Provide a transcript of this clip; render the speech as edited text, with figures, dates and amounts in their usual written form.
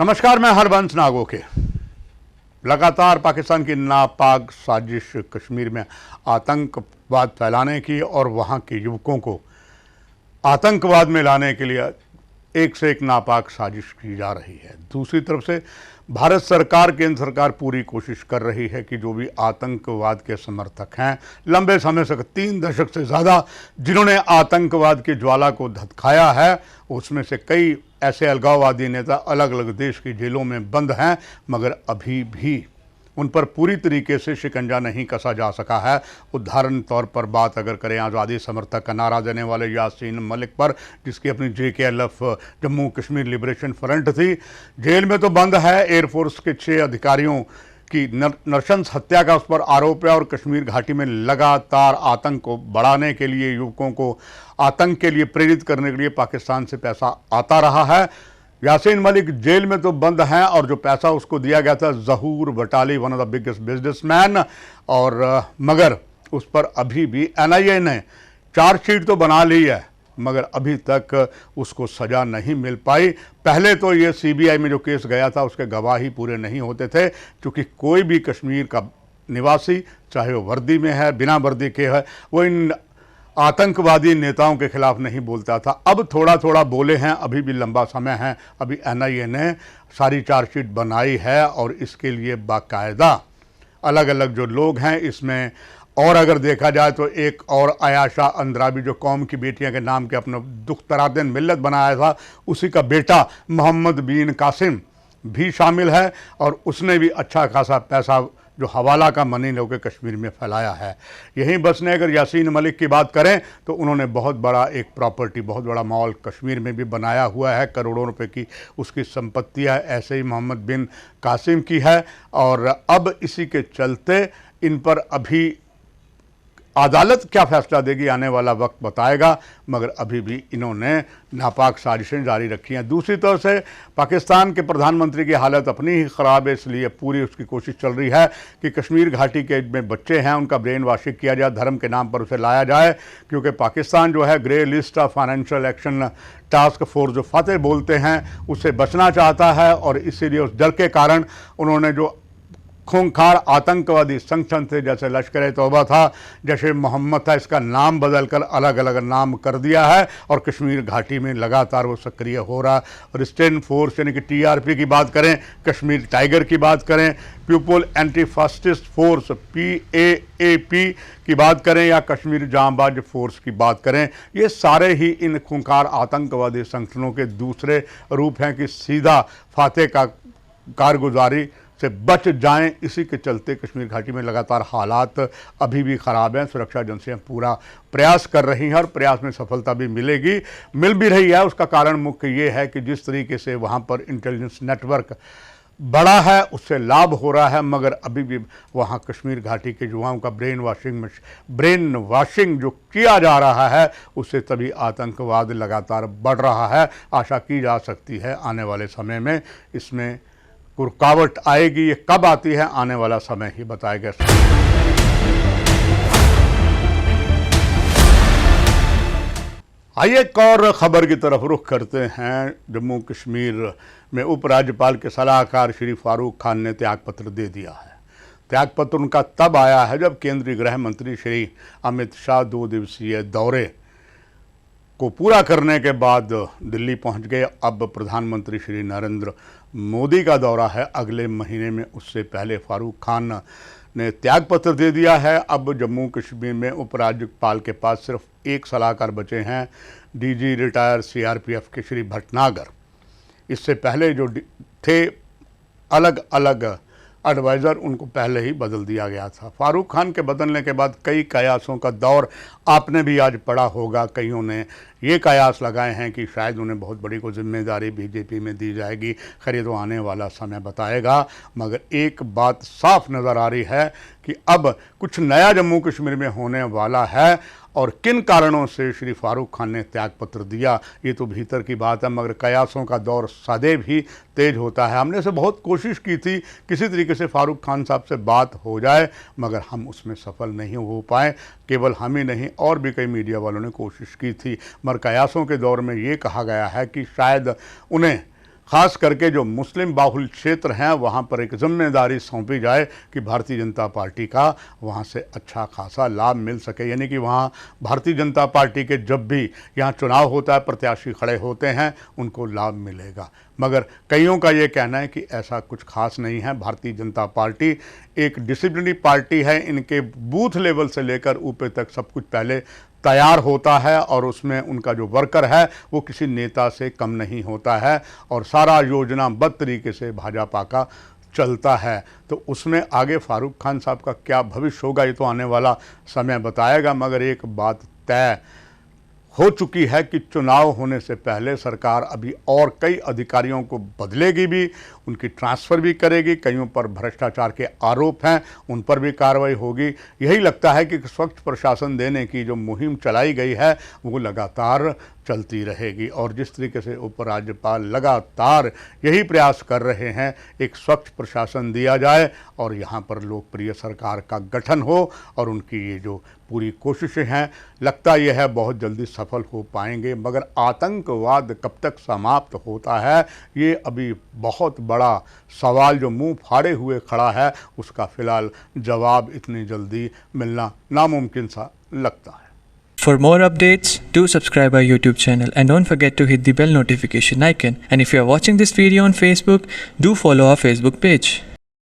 नमस्कार, मैं हरबंस नागोके। लगातार पाकिस्तान की नापाक साजिश कश्मीर में आतंकवाद फैलाने की और वहां के युवकों को आतंकवाद में लाने के लिए एक से एक नापाक साजिश की जा रही है। दूसरी तरफ से भारत सरकार, केंद्र सरकार पूरी कोशिश कर रही है कि जो भी आतंकवाद के समर्थक हैं, लंबे समय से 3 दशक से ज़्यादा जिन्होंने आतंकवाद की ज्वाला को धधकाया है, उसमें से कई ऐसे अलगाववादी नेता अलग अलग देश की जेलों में बंद हैं, मगर अभी भी उन पर पूरी तरीके से शिकंजा नहीं कसा जा सका है। उदाहरण तौर पर बात अगर करें आज़ादी समर्थक का नारा देने वाले यासीन मलिक पर, जिसकी अपनी JKLF Jammu Kashmir liberation front थी, जेल में तो बंद है। एयरफोर्स के 6 अधिकारियों की नरशंस हत्या का उस पर आरोप है और कश्मीर घाटी में लगातार आतंक को बढ़ाने के लिए, युवकों को आतंक के लिए प्रेरित करने के लिए पाकिस्तान से पैसा आता रहा है। यासीन मलिक जेल में तो बंद हैं और जो पैसा उसको दिया गया था Zahoor Watali, one of the biggest businessman, और मगर उस पर अभी भी NIA ने चार्जशीट तो बना ली है, मगर अभी तक उसको सज़ा नहीं मिल पाई। पहले तो ये CBI में जो केस गया था उसके गवाह ही पूरे नहीं होते थे, क्योंकि कोई भी कश्मीर का निवासी, चाहे वो वर्दी में है, बिना वर्दी के है, वो इन आतंकवादी नेताओं के खिलाफ नहीं बोलता था। अब थोड़ा थोड़ा बोले हैं, अभी भी लंबा समय है। अभी NIA ने सारी चार्जशीट बनाई है और इसके लिए बाकायदा अलग अलग जो लोग हैं इसमें, और अगर देखा जाए तो एक और आयाशा अंद्राबी, जो कौम की बेटियां के नाम के अपना दुख तरादन मिल्लत बनाया था, उसी का बेटा मोहम्मद बिन कासिम भी शामिल है और उसने भी अच्छा खासा पैसा जो हवाला का मनी लोग कश्मीर में फैलाया है। यहीं बस ने अगर यासीन मलिक की बात करें तो उन्होंने बहुत बड़ा एक प्रॉपर्टी, बहुत बड़ा मॉल कश्मीर में भी बनाया हुआ है, करोड़ों रुपए की उसकी संपत्तियां ऐसे ही मोहम्मद बिन कासिम की है। और अब इसी के चलते इन पर अभी अदालत क्या फैसला देगी आने वाला वक्त बताएगा, मगर अभी भी इन्होंने नापाक साजिशें जारी रखी हैं। दूसरी तरफ से पाकिस्तान के प्रधानमंत्री की हालत अपनी ही ख़राब है, इसलिए पूरी उसकी कोशिश चल रही है कि कश्मीर घाटी के में बच्चे हैं उनका ब्रेन वॉशिंग किया जाए, धर्म के नाम पर उसे लाया जाए, क्योंकि पाकिस्तान जो है grey list of financial action task force जो फतेह बोलते हैं उससे बचना चाहता है। और इसीलिए उस डर के कारण उन्होंने जो खूंखार आतंकवादी संगठन थे, जैसे लश्कर-ए-तौबा था, जैसे मोहम्मद था, इसका नाम बदलकर अलग अलग नाम कर दिया है और कश्मीर घाटी में लगातार वो सक्रिय हो रहा है। रिस्ट्रेन फोर्स यानी कि TRP की बात करें, कश्मीर टाइगर की बात करें, पीपल एंटी फास्टिस्ट फोर्स PAAP की बात करें या कश्मीर जांबाज फोर्स की बात करें, ये सारे ही इन खूंखार आतंकवादी संगठनों के दूसरे रूप हैं कि सीधा फातेह का कारगुजारी से बच जाएं। इसी के चलते कश्मीर घाटी में लगातार हालात अभी भी ख़राब हैं। सुरक्षा एजेंसियां पूरा प्रयास कर रही हैं और प्रयास में सफलता भी मिल भी रही है। उसका कारण मुख्य ये है कि जिस तरीके से वहाँ पर इंटेलिजेंस नेटवर्क बड़ा है उससे लाभ हो रहा है, मगर अभी भी वहाँ कश्मीर घाटी के युवाओं का ब्रेन वॉशिंग जो किया जा रहा है उससे तभी आतंकवाद लगातार बढ़ रहा है। आशा की जा सकती है आने वाले समय में इसमें रुकावट आएगी। ये कब आती है आने वाला समय ही बताएगा। आइए एक और खबर की तरफ रुख करते हैं। जम्मू कश्मीर में उपराज्यपाल के सलाहकार श्री फारूक खान ने त्यागपत्र दे दिया है। त्यागपत्र उनका तब आया है जब केंद्रीय गृह मंत्री श्री अमित शाह 2 दिवसीय दौरे को पूरा करने के बाद दिल्ली पहुंच गए। अब प्रधानमंत्री श्री नरेंद्र मोदी का दौरा है अगले महीने में, उससे पहले फारूक खान ने त्यागपत्र दे दिया है। अब जम्मू कश्मीर में उपराज्यपाल के पास सिर्फ एक सलाहकार बचे हैं, DG रिटायर CRPF के श्री भटनागर। इससे पहले जो थे अलग अलग एडवाइज़र, उनको पहले ही बदल दिया गया था। फारूक खान के बदलने के बाद कई कयासों का दौर आपने भी आज पढ़ा होगा। कईयों ने ये कयास लगाए हैं कि शायद उन्हें बहुत बड़ी को जिम्मेदारी BJP में दी जाएगी। खैर ये तो आने वाला समय बताएगा, मगर एक बात साफ नज़र आ रही है कि अब कुछ नया जम्मू कश्मीर में होने वाला है। और किन कारणों से श्री फारूक खान ने त्यागपत्र दिया ये तो भीतर की बात है, मगर कयासों का दौर सदैव ही तेज होता है। हमने से बहुत कोशिश की थी किसी तरीके से फारूक खान साहब से बात हो जाए, मगर हम उसमें सफल नहीं हो पाए। केवल हम ही नहीं और भी कई मीडिया वालों ने कोशिश की थी, मगर कयासों के दौर में ये कहा गया है कि शायद उन्हें खास करके जो मुस्लिम बाहुल क्षेत्र हैं वहाँ पर एक जिम्मेदारी सौंपी जाए कि भारतीय जनता पार्टी का वहाँ से अच्छा खासा लाभ मिल सके। यानी कि वहाँ भारतीय जनता पार्टी के जब भी यहाँ चुनाव होता है, प्रत्याशी खड़े होते हैं, उनको लाभ मिलेगा। मगर कईयों का ये कहना है कि ऐसा कुछ खास नहीं है। भारतीय जनता पार्टी एक डिसिप्लिनरी पार्टी है, इनके बूथ लेवल से लेकर ऊपर तक सब कुछ पहले तैयार होता है और उसमें उनका जो वर्कर है वो किसी नेता से कम नहीं होता है और सारा योजनाबद्ध तरीके से भाजपा का चलता है। तो उसमें आगे फारूक खान साहब का क्या भविष्य होगा ये तो आने वाला समय बताएगा। मगर एक बात तय हो चुकी है कि चुनाव होने से पहले सरकार अभी और कई अधिकारियों को बदलेगी भी, उनकी ट्रांसफ़र भी करेगी। कईयों पर भ्रष्टाचार के आरोप हैं, उन पर भी कार्रवाई होगी। यही लगता है कि स्वच्छ प्रशासन देने की जो मुहिम चलाई गई है वो लगातार चलती रहेगी और जिस तरीके से उपराज्यपाल लगातार यही प्रयास कर रहे हैं एक स्वच्छ प्रशासन दिया जाए और यहाँ पर लोकप्रिय सरकार का गठन हो और उनकी ये जो पूरी कोशिशें हैं लगता यह है बहुत जल्दी सफल हो पाएंगे। मगर आतंकवाद कब तक समाप्त होता है ये अभी बहुत बड़ा सवाल जो मुंह फाड़े हुए खड़ा है, उसका फिलहाल जवाब इतनी जल्दी मिलना नामुमकिन सा लगता है। For more updates, do subscribe our YouTube channel and don't forget to hit the bell notification icon. And if you are watching this video on Facebook, do follow our Facebook page.